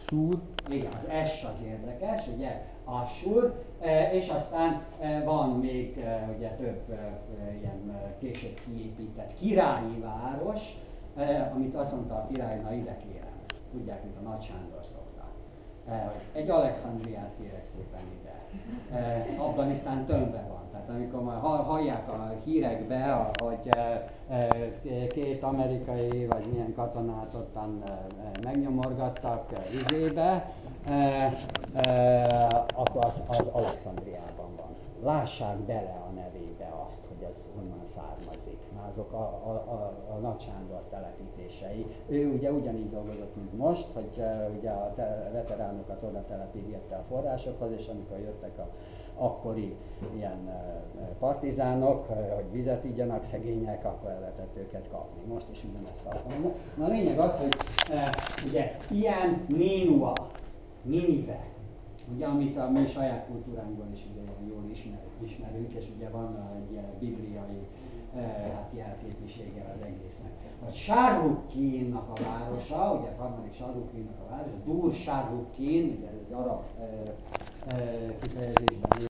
Assur. Igen, az S az érdekes, ugye, Assur, és aztán van még ugye több ilyen később kiépített királyi város, amit azt mondta a király, na ide kérem. Tudják, mint a Nagy Sándor szokta. Egy Alexandriát kérek szépen ide. Afganisztán tömbbe van. Tehát amikor már hallják a hírekbe, hogy két amerikai vagy milyen katonát ottan megnyomorgattak izébe, akkor az Alexandriában van. Lássák bele a nevébe azt, hogy az onnan származik. Azok a Nagy Sándor telepítései. Ő ugye ugyanígy dolgozott, mint most, hogy ugye a veteránokat oda telepítette a forrásokhoz, és amikor jöttek a akkori ilyen partizánok, hogy vizet igyanak szegények, akkor el lehetett őket kapni. Most is ugyanezt alkalmaznak. Na a lényeg az, hogy ugye ilyen Ninua, Ninive, ugye, amit a mi saját kultúránkban is ugye jól ismerünk, és ugye van egy bibliai jelképvisége az egésznek. A Sharrukin-nak a városa, ugye a harmadik Sharrukin-nak a városa, Dur Sharrukin, ugye ez egy arab kifejezésben